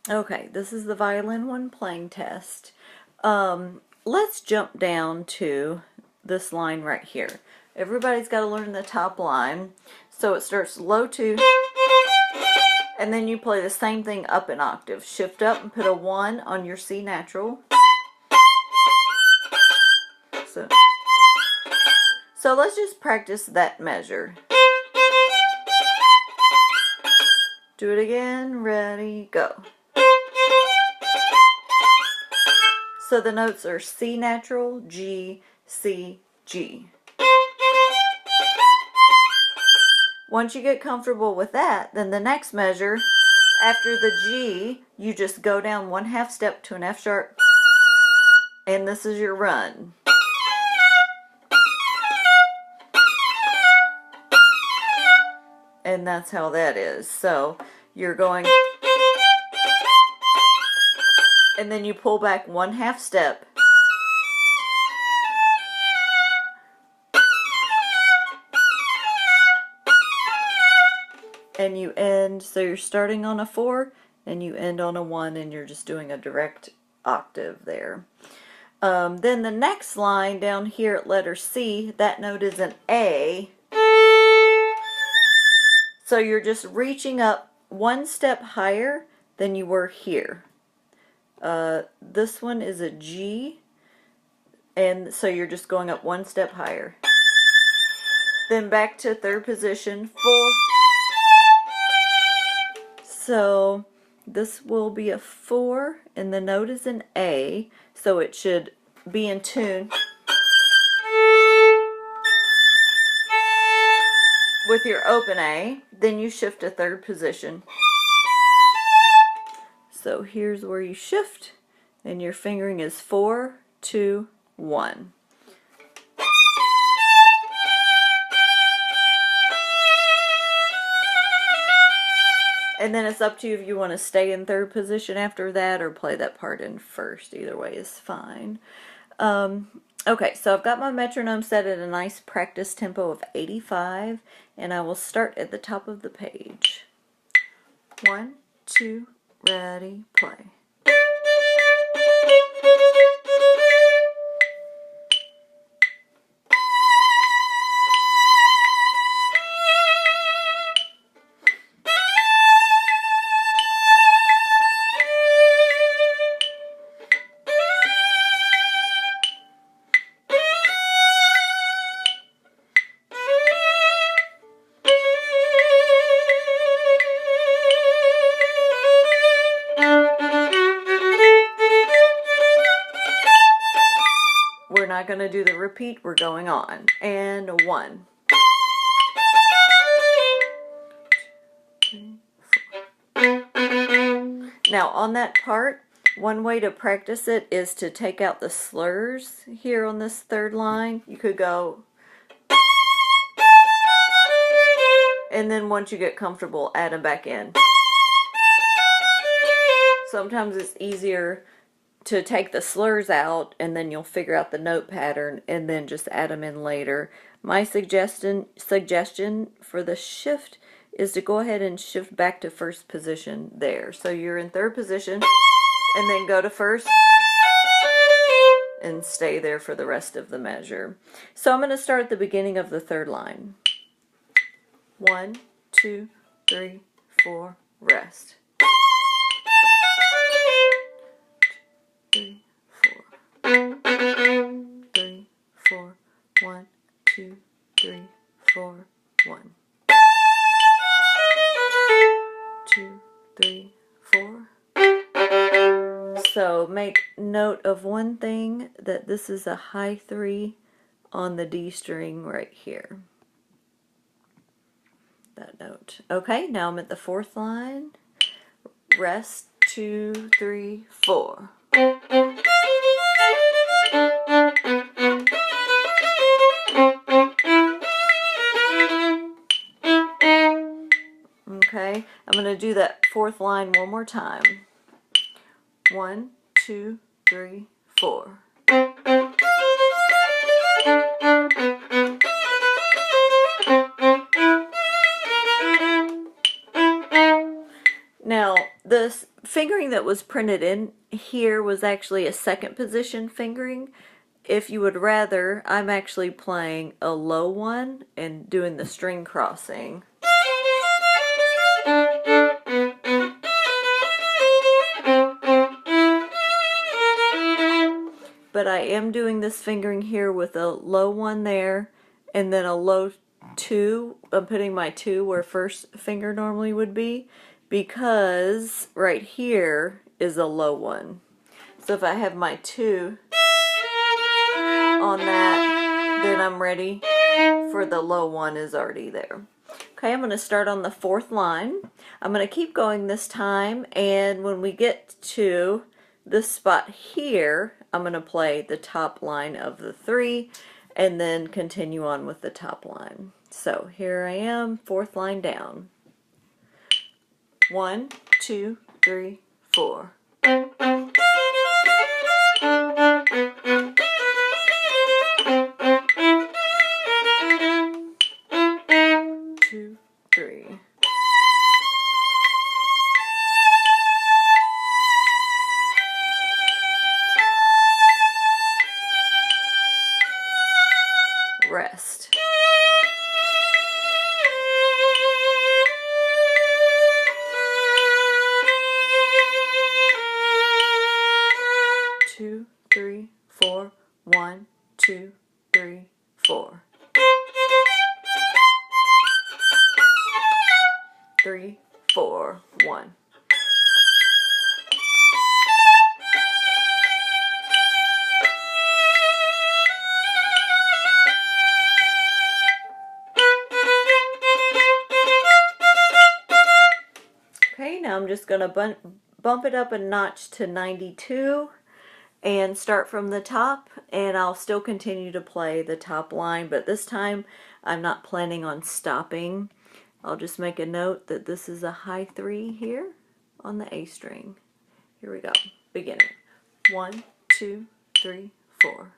Okay, this is the violin one playing test. Let's jump down to this line right here. Everybody's got to learn the top line. So it starts low 2, and then you play the same thing up an octave. Shift up and put a 1 on your C natural. So let's just practice that measure. Do it again. Ready, go. So the notes are C natural, G, C, G. Once you get comfortable with that, then the next measure, after the G, you just go down 1/2 step to an F sharp, and this is your run. And that's how that is. So you're going, and then you pull back 1/2 step, and you end. So you're starting on a 4 and you end on a 1, and you're just doing a direct octave there. Then the next line down here at letter C, that note is an A. So you're just reaching up 1 step higher than you were here. This one is a G, and so you're just going up 1 step higher. Then back to 3rd position, 4. So this will be a 4, and the note is an A, so it should be in tune with your open A. Then you shift to 3rd position. So here's where you shift, and your fingering is 4, 2, 1. And then it's up to you if you want to stay in 3rd position after that or play that part in 1st. Either way is fine. Okay, so I've got my metronome set at a nice practice tempo of 85, and I will start at the top of the page. 1, 2, ready, play. We're not going to do the repeat, we're going on. And 1. 2, 3, 4. Now on that part, one way to practice it is to take out the slurs here on this 3rd line. You could go, and then once you get comfortable, add them back in. Sometimes it's easier to take the slurs out, and then you'll figure out the note pattern and then just add them in later. My suggestion for the shift is to go ahead and shift back to 1st position there. So you're in 3rd position, and then go to 1st and stay there for the rest of the measure. So I'm going to start at the beginning of the 3rd line. 1, 2, 3, 4, rest. 3, 4. 3, 4. 1, 2, 3, 4, 1. 2, 3, 4. So make note of one thing, that this is a high 3 on the D string right here. That note. Okay, now I'm at the 4th line. Rest, 2, 3, 4. Okay, I'm going to do that 4th line one more time. 1, 2, 3, 4. Now, the fingering that was printed in here was actually a second position fingering. If you would rather, I'm actually playing a low one and doing the string crossing. But I am doing this fingering here with a low one there and then a low 2. I'm putting my 2 where first finger normally would be, because right here is a low one. So if I have my 2 on that, then I'm ready for the low one is already there. Okay, I'm going to start on the 4th line. I'm going to keep going this time, and when we get to this spot here, I'm going to play the top line of the 3 and then continue on with the top line. So here I am, 4th line down. 1, 2, 3, 4. 2, 3. Rest. 2, 3, 4. 1, 2, 3, 4. 3, 4, 1. Okay, now I'm just going to bump it up a notch to 92 and start from the top, and I'll still continue to play the top line, but this time I'm not planning on stopping. I'll just make a note that this is a high 3 here on the A string. Here we go. Beginning. 1, 2, 3, 4.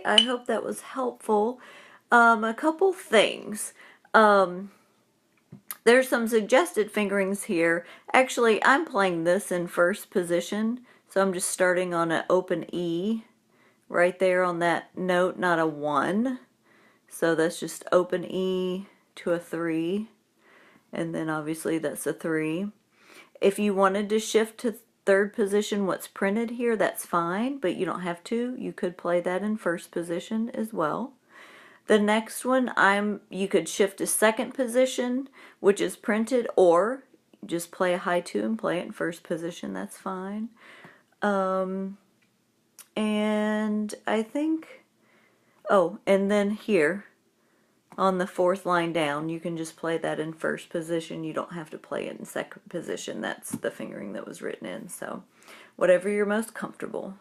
I hope that was helpful. A couple things. There's some suggested fingerings here. Actually, I'm playing this in first position, so I'm just starting on an open E right there on that note, not a 1. So that's just open E to a 3, and then obviously that's a 3. If you wanted to shift to 3rd position, what's printed here, that's fine, but you don't have to. You could play that in first position as well. The next one, you could shift to 2nd position, which is printed, or just play a high 2 and play it in first position, that's fine. And I think, oh, and then here, on the fourth line down. You can just play that in first position. You don't have to play it in second position. That's the fingering that was written in. So whatever you're most comfortable.